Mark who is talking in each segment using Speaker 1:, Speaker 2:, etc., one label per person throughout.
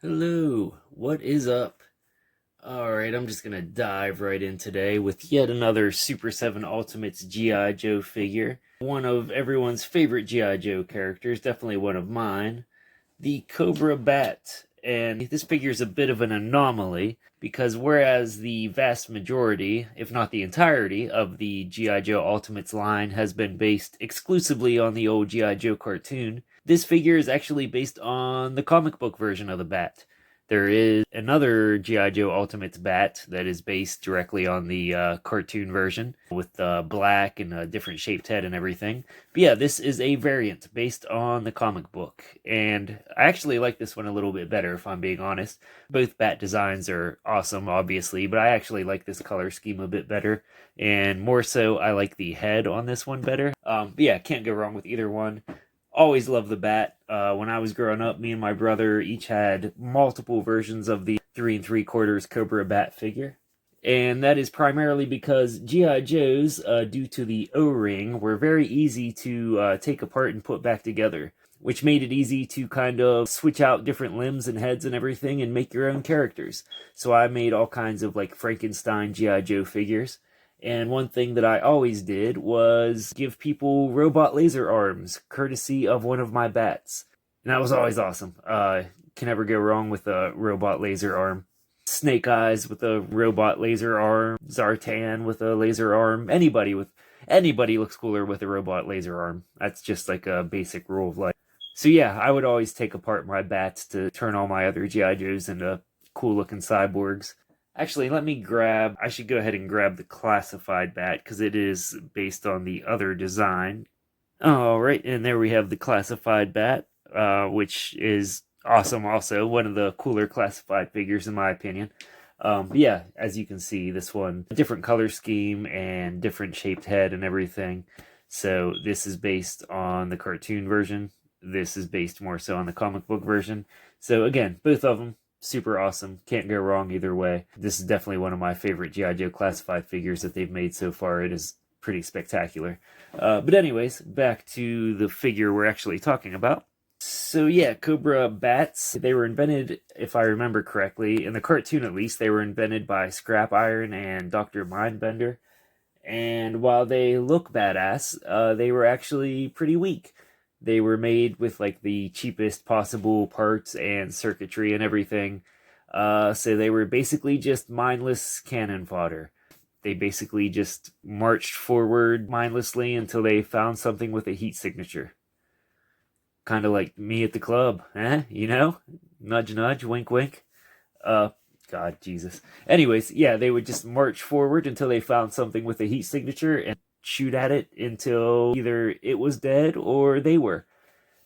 Speaker 1: Hello, what is up? Alright, I'm just gonna dive right in today with yet another Super 7 Ultimates G.I. Joe figure. One of everyone's favorite G.I. Joe characters, definitely one of mine, the Cobra BAT. And this figure is a bit of an anomaly because whereas the vast majority, if not the entirety, of the G.I. Joe Ultimates line has been based exclusively on the old G.I. Joe cartoon, this figure is actually based on the comic book version of the Bat. There is another G.I. Joe Ultimates Bat that is based directly on the cartoon version with black and a different shaped head and everything. But yeah, this is a variant based on the comic book, and I actually like this one a little bit better, if I'm being honest. Both bat designs are awesome, obviously, but I actually like this color scheme a bit better, and more so, I like the head on this one better. But yeah, can't go wrong with either one. Always loved the bat. When I was growing up, me and my brother each had multiple versions of the 3 3/4 Cobra BAT figure. And that is primarily because G.I. Joes, due to the O-ring, were very easy to take apart and put back together, which made it easy to kind of switch out different limbs and heads and everything and make your own characters. So I made all kinds of like Frankenstein G.I. Joe figures. And one thing that I always did was give people robot laser arms, courtesy of one of my bats. And that was always awesome. Can never go wrong with a robot laser arm. Snake Eyes with a robot laser arm, Zartan with a laser arm. Anybody looks cooler with a robot laser arm. That's just like a basic rule of life. So yeah, I would always take apart my bats to turn all my other GI Joes into cool looking cyborgs. Actually, I should go ahead and grab the classified bat because it is based on the other design. All right, and there we have the classified bat, which is awesome. Also, one of the cooler classified figures in my opinion. But yeah, as you can see, this one different color scheme and different shaped head and everything. So this is based on the cartoon version. This is based more so on the comic book version. So again, both of them super awesome. Can't go wrong either way. This is definitely one of my favorite G.I. Joe classified figures that they've made so far. It is pretty spectacular. But anyways, back to the figure we're actually talking about. So yeah, Cobra bats, they were invented, if I remember correctly, in the cartoon at least, they were invented by Scrap Iron and Dr. Mindbender. And while they look badass, they were actually pretty weak. They were made with like the cheapest possible parts and circuitry and everything. So they were basically just mindless cannon fodder. They basically just marched forward mindlessly until they found something with a heat signature. Kind of like me at the club, eh? You know? Nudge, nudge, wink, wink. Uh, God, Jesus. Anyways, yeah, they would just march forward until they found something with a heat signature and shoot at it until either it was dead or they were.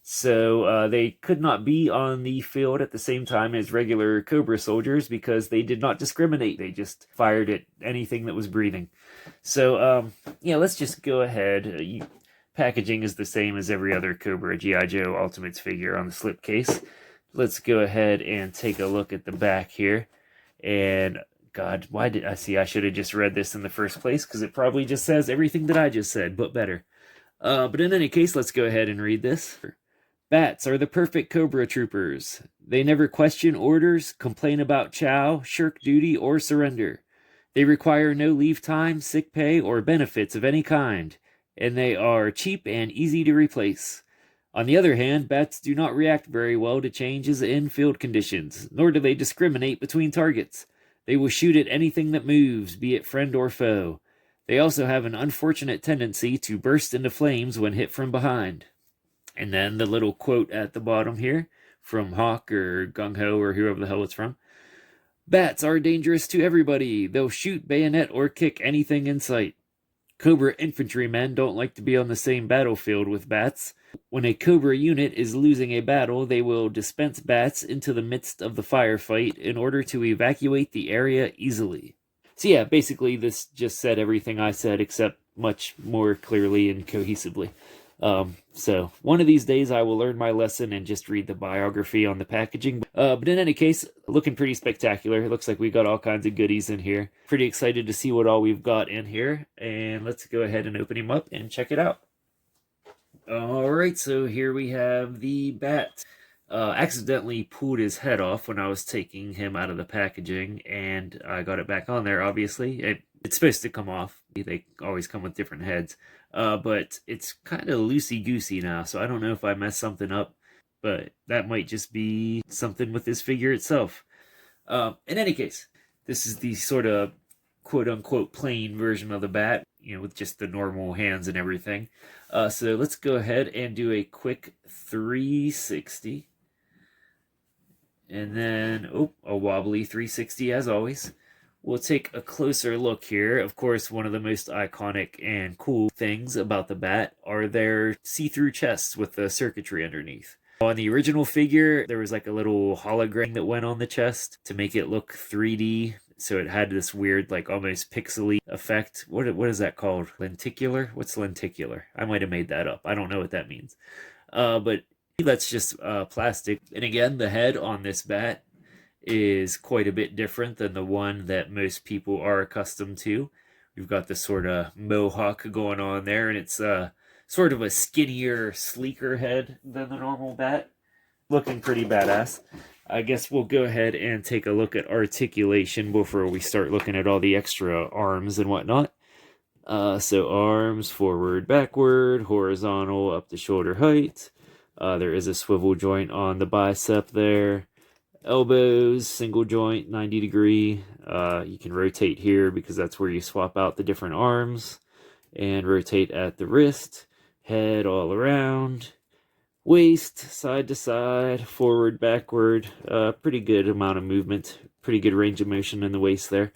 Speaker 1: So they could not be on the field at the same time as regular Cobra soldiers because they did not discriminate. They just fired at anything that was breathing. So yeah, let's just go ahead. Packaging is the same as every other Cobra G.I. Joe Ultimates figure on the slipcase. Let's go ahead and take a look at the back here. And God, why did I see? I should have just read this in the first place because it probably just says everything that I just said, but better. But in any case, let's go ahead and read this. Bats are the perfect Cobra troopers. They never question orders, complain about chow, shirk duty, or surrender. They require no leave time, sick pay, or benefits of any kind, and they are cheap and easy to replace. On the other hand, bats do not react very well to changes in field conditions, nor do they discriminate between targets. They will shoot at anything that moves, be it friend or foe. They also have an unfortunate tendency to burst into flames when hit from behind. And then the little quote at the bottom here from Hawk or Gung Ho or whoever the hell it's from. Bats are dangerous to everybody. They'll shoot, bayonet, or kick anything in sight. Cobra infantrymen don't like to be on the same battlefield with bats. When a Cobra unit is losing a battle, they will dispense bats into the midst of the firefight in order to evacuate the area easily. So yeah, basically this just said everything I said except much more clearly and cohesively. So one of these days I will learn my lesson and just read the biography on the packaging. But in any case, looking pretty spectacular. It looks like we got all kinds of goodies in here. Pretty excited to see what all we've got in here. And let's go ahead and open him up and check it out. All right, so here we have the bat. accidentally pulled his head off when I was taking him out of the packaging, and I got it back on there, obviously. It's supposed to come off. They always come with different heads. But it's kind of loosey-goosey now, so I don't know if I messed something up, but that might just be something with this figure itself. In any case, this is the sort of quote-unquote plain version of the bat, with just the normal hands and everything. So let's go ahead and do a quick 360. And then, a wobbly 360 as always. We'll take a closer look here. Of course, one of the most iconic and cool things about the bat are their see-through chests with the circuitry underneath. On the original figure, there was like a little hologram that went on the chest to make it look 3D. So it had this weird, like almost pixely effect. What is that called? Lenticular? What's lenticular? I might have made that up. I don't know what that means. But that's just plastic. And again, the head on this bat is quite a bit different than the one that most people are accustomed to. We've got this sort of mohawk going on there, and it's sort of a skinnier, sleeker head than the normal bat. Looking pretty badass. I guess we'll go ahead and take a look at articulation before we start looking at all the extra arms and whatnot. So arms, forward, backward, horizontal, up to shoulder height. There is a swivel joint on the bicep there. Elbows, single joint, 90 degree. You can rotate here because that's where you swap out the different arms. And rotate at the wrist. Head all around. Waist, side to side, forward, backward. Pretty good amount of movement. Pretty good range of motion in the waist there.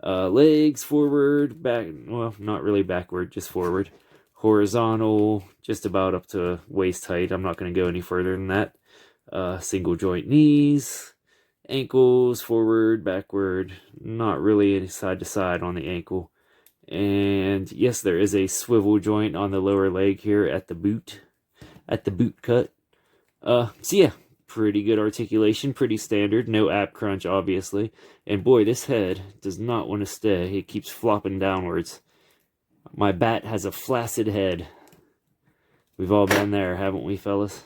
Speaker 1: Legs, forward, back. Well, not really backward, just forward. Horizontal, just about up to waist height. I'm not going to go any further than that. Single joint knees, ankles, forward, backward, not really any side to side on the ankle. And yes, there is a swivel joint on the lower leg here at the boot cut. So yeah, pretty good articulation, pretty standard, no ab crunch obviously. And boy, this head does not want to stay. It keeps flopping downwards. My bat has a flaccid head. We've all been there, haven't we, fellas?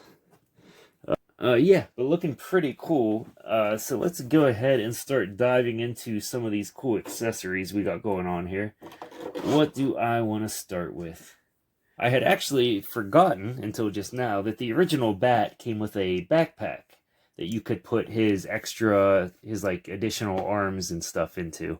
Speaker 1: Yeah, but looking pretty cool. So let's go ahead and start diving into some of these cool accessories we got going on here. What do I want to start with? I had actually forgotten until just now that the original bat came with a backpack that you could put his like additional arms and stuff into.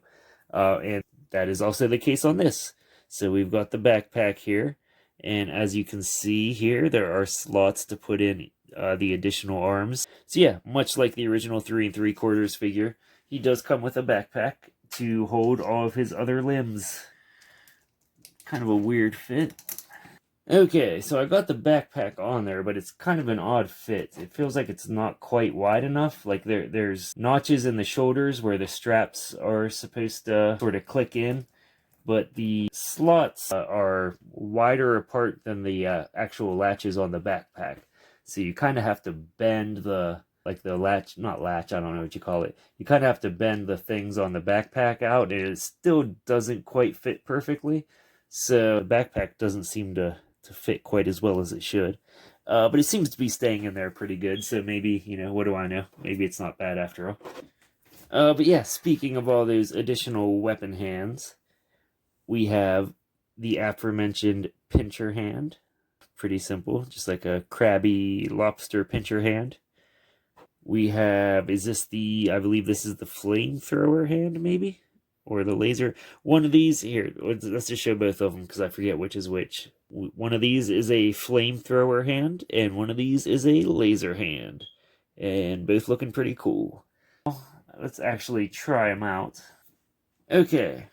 Speaker 1: And that is also the case on this. So we've got the backpack here. And as you can see here, there are slots to put in the additional arms. So yeah, much like the original 3 3/4 figure, he does come with a backpack to hold all of his other limbs. Kind of a weird fit. Okay, so I got the backpack on there, but it's kind of an odd fit. It feels like it's not quite wide enough. Like there's notches in the shoulders where the straps are supposed to sort of click in, but the slots are wider apart than the actual latches on the backpack. So you kind of have to bend the latch, not latch, I don't know what you call it. You kind of have to bend the things on the backpack out, and it still doesn't quite fit perfectly. So the backpack doesn't seem to fit quite as well as it should. But it seems to be staying in there pretty good, so maybe, what do I know? Maybe it's not bad after all. But yeah, speaking of all those additional weapon hands, we have the aforementioned pincher hand. Pretty simple, just like a crabby lobster pincher hand. We have, I believe this is the flamethrower hand, maybe? Or the laser. One of these, here, let's just show both of them because I forget which is which. One of these is a flamethrower hand, and one of these is a laser hand. And both looking pretty cool. Let's actually try them out. Okay,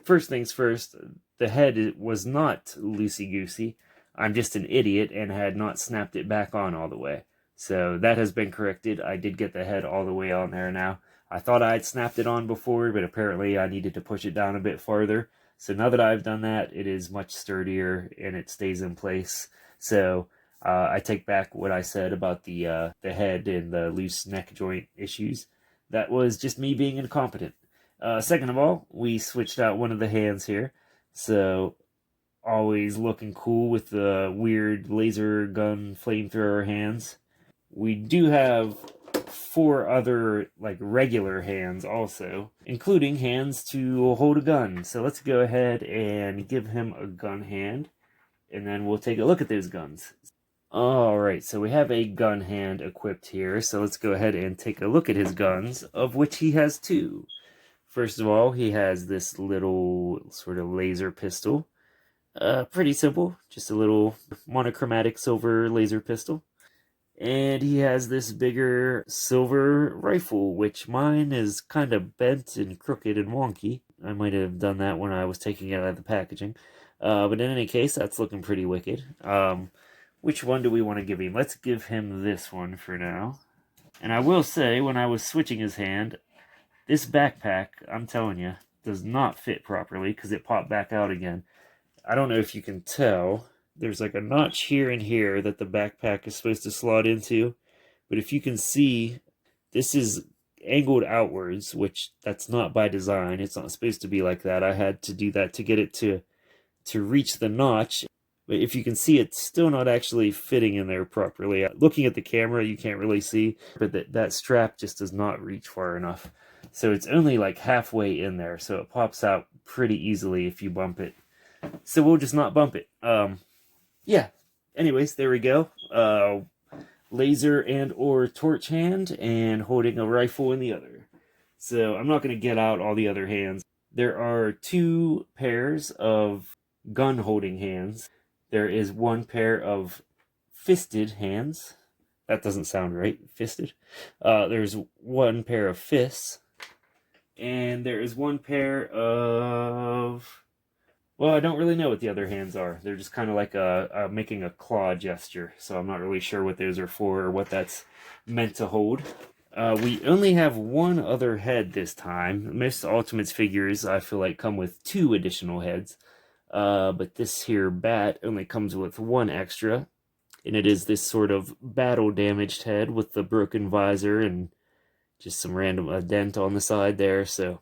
Speaker 1: first things first, the head was not loosey-goosey. I'm just an idiot and had not snapped it back on all the way. So that has been corrected. I did get the head all the way on there now. I thought I had snapped it on before, but apparently I needed to push it down a bit farther. So now that I've done that, it is much sturdier and it stays in place. So I take back what I said about the head and the loose neck joint issues. That was just me being incompetent. Second of all, we switched out one of the hands here. So always looking cool with the weird laser gun flamethrower hands. We do have 4 other like regular hands also, including hands to hold a gun. So let's go ahead and give him a gun hand, and then we'll take a look at those guns. Alright, so we have a gun hand equipped here, so let's go ahead and take a look at his guns, of which he has 2. First of all, he has this little sort of laser pistol. Pretty simple, just a little monochromatic silver laser pistol. And he has this bigger silver rifle, which mine is kind of bent and crooked and wonky. I might have done that when I was taking it out of the packaging. But in any case, that's looking pretty wicked. Which one do we want to give him? Let's give him this one for now. And I will say, when I was switching his hand, this backpack, I'm telling you, does not fit properly because it popped back out again. I don't know if you can tell. There's like a notch here and here that the backpack is supposed to slot into. But if you can see, this is angled outwards, which that's not by design. It's not supposed to be like that. I had to do that to get it to reach the notch. But if you can see, it's still not actually fitting in there properly. Looking at the camera, you can't really see, but that strap just does not reach far enough. So it's only like halfway in there, so it pops out pretty easily if you bump it. So we'll just not bump it. Yeah. Anyways, there we go. Laser and or torch hand, and holding a rifle in the other. So I'm not going to get out all the other hands. There are 2 pairs of gun holding hands. There is 1 pair of fisted hands. That doesn't sound right. Fisted. There's 1 pair of fists. And there is 1 pair of... Well, I don't really know what the other hands are. They're just kind of like making a claw gesture. So I'm not really sure what those are for or what that's meant to hold. We only have 1 other head this time. Most Ultimates figures, I feel like, come with 2 additional heads. But this here bat only comes with 1 extra. And it is this sort of battle-damaged head with the broken visor and just some random dent on the side there. So,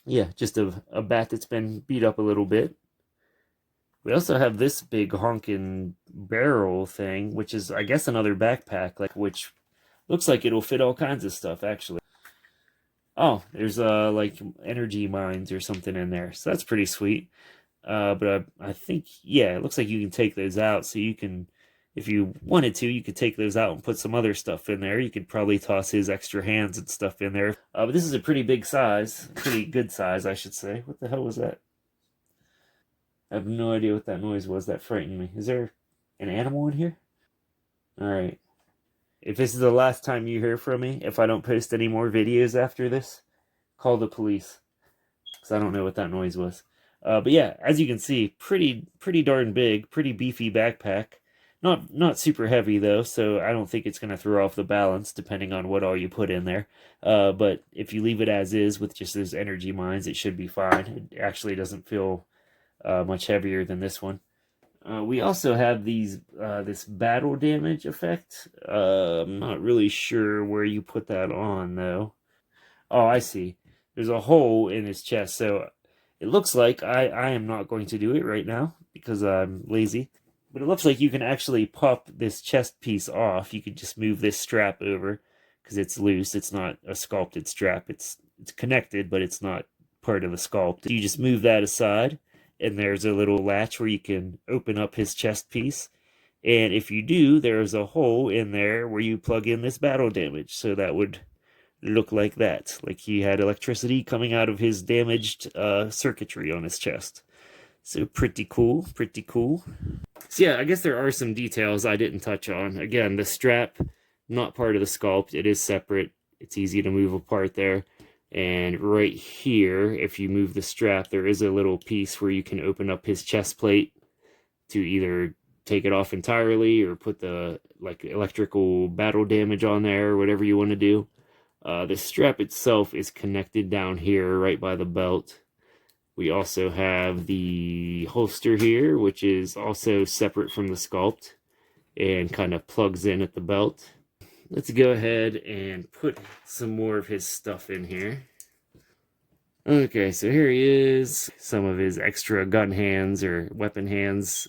Speaker 1: yeah, just a bat that's been beat up a little bit. We also have this big honkin' barrel thing, which is, I guess, another backpack, which looks like it'll fit all kinds of stuff, actually. Oh, there's, like, energy mines or something in there, so that's pretty sweet. But I think, yeah, it looks like you can take those out, so you can, if you wanted to, you could take those out and put some other stuff in there. You could probably toss his extra hands and stuff in there. But this is a pretty big size, pretty good size, I should say. What the hell was that? I have no idea what that noise was. That frightened me. Is there an animal in here? Alright. If this is the last time you hear from me, if I don't post any more videos after this, call the police. Because I don't know what that noise was. But yeah, as you can see, pretty darn big, pretty beefy backpack. Not super heavy though, so I don't think it's going to throw off the balance depending on what all you put in there. But if you leave it as is with just those energy mines, it should be fine. It actually doesn't feel much heavier than this one. We also have this battle damage effect. I'm not really sure where you put that on though. Oh, I see. There's a hole in his chest, so it looks like I am not going to do it right now because I'm lazy. But it looks like you can actually pop this chest piece off. You could just move this strap over because it's loose. It's not a sculpted strap. It's connected, but it's not part of the sculpt. You just move that aside, and there's a little latch where you can open up his chest piece. And if you do, there's a hole in there where you plug in this battle damage. So that would look like that. Like he had electricity coming out of his damaged circuitry on his chest. So pretty cool, pretty cool. So yeah, I guess there are some details I didn't touch on. Again, the strap, not part of the sculpt. It is separate. It's easy to move apart there. And right here, if you move the strap, there is a little piece where you can open up his chest plate to either take it off entirely or put the like electrical battle damage on there or whatever you want to do. The strap itself is connected down here right by the belt. We also have the holster here, which is also separate from the sculpt and kind of plugs in at the belt. Let's go ahead and put some more of his stuff in here. Okay, so here he is. Some of his extra gun hands or weapon hands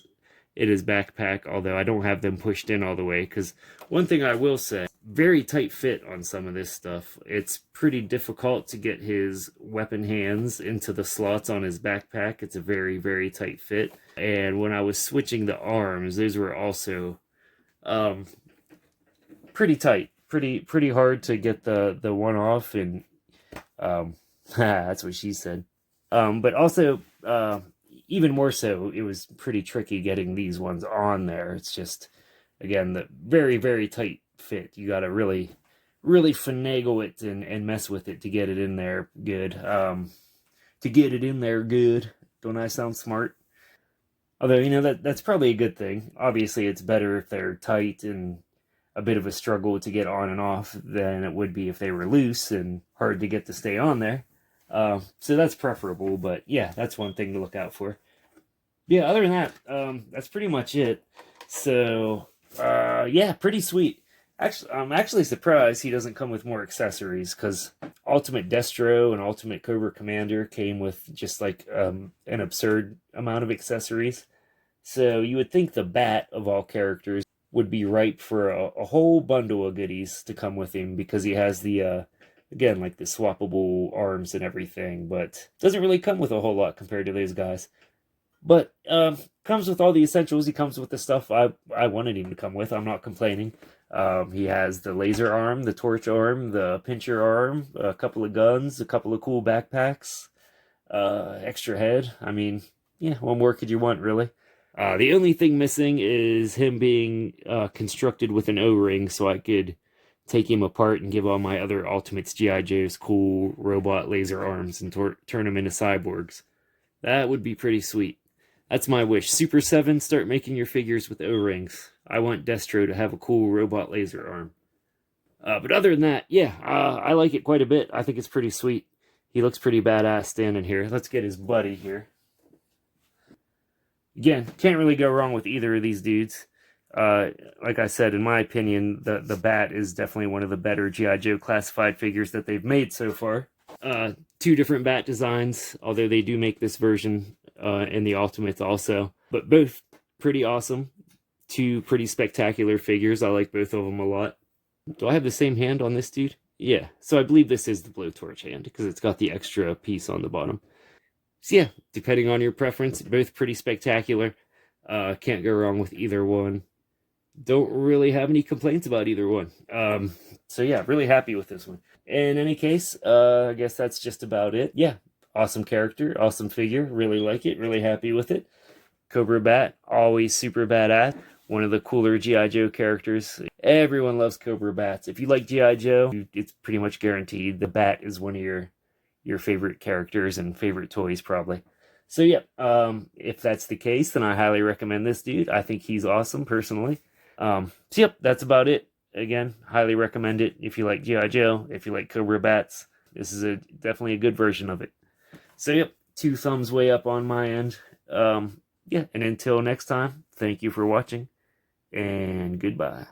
Speaker 1: in his backpack, although I don't have them pushed in all the way, because one thing I will say, very tight fit on some of this stuff. It's pretty difficult to get his weapon hands into the slots on his backpack. It's a very, very tight fit. And when I was switching the arms, those were also pretty tight. Pretty hard to get the one off, and that's what she said. But also, even more so, it was pretty tricky getting these ones on there. It's just, again, the very, very tight fit. You got to really, really finagle it and mess with it to get it in there good. To get it in there good. Don't I sound smart? Although, you know, that's probably a good thing. Obviously, it's better if they're tight and a bit of a struggle to get on and off than it would be if they were loose and hard to get to stay on there. So that's preferable, but yeah, that's one thing to look out for. Yeah, other than that, that's pretty much it. So, yeah, pretty sweet. Actually, I'm actually surprised he doesn't come with more accessories, because Ultimate Destro and Ultimate Cobra Commander came with just like an absurd amount of accessories. So you would think the Bat of all characters would be ripe for a whole bundle of goodies to come with him, because he has the again, like the swappable arms and everything, but doesn't really come with a whole lot compared to those guys. But comes with all the essentials. He comes with the stuff I wanted him to come with. I'm not complaining. He has the laser arm, the torch arm, the pincher arm, a couple of guns, a couple of cool backpacks, extra head. I mean, yeah, what more could you want, really? The only thing missing is him being constructed with an O-ring, so I could take him apart and give all my other Ultimates G.I. Joes cool robot laser arms and turn them into cyborgs. That would be pretty sweet. That's my wish. Super 7, start making your figures with O-rings. I want Destro to have a cool robot laser arm. But other than that, yeah, I like it quite a bit. I think it's pretty sweet. He looks pretty badass standing here. Let's get his buddy here. Again, can't really go wrong with either of these dudes. Like I said, in my opinion, the Bat is definitely one of the better G.I. Joe classified figures that they've made so far. Two different Bat designs, although they do make this version in the Ultimates also. But both pretty awesome. Two pretty spectacular figures. I like both of them a lot. Do I have the same hand on this dude? Yeah, so I believe this is the blowtorch hand, because it's got the extra piece on the bottom. So yeah, depending on your preference, both pretty spectacular. Can't go wrong with either one. Don't really have any complaints about either one. So yeah, really happy with this one. In any case, I guess that's just about it. Yeah, awesome character, awesome figure. Really like it, really happy with it. Cobra BAT, always super badass. One of the cooler G.I. Joe characters. Everyone loves Cobra BATs. If you like G.I. Joe, it's pretty much guaranteed the Bat is one of your favorite characters and favorite toys, probably. So yeah, if that's the case, then I highly recommend this dude. I think he's awesome, personally. So yep, that's about it. Again, highly recommend it if you like G.I. Joe, if you like Cobra BATs. This is definitely a good version of it. So yep, 2 thumbs way up on my end. Yeah, and until next time, thank you for watching, and goodbye.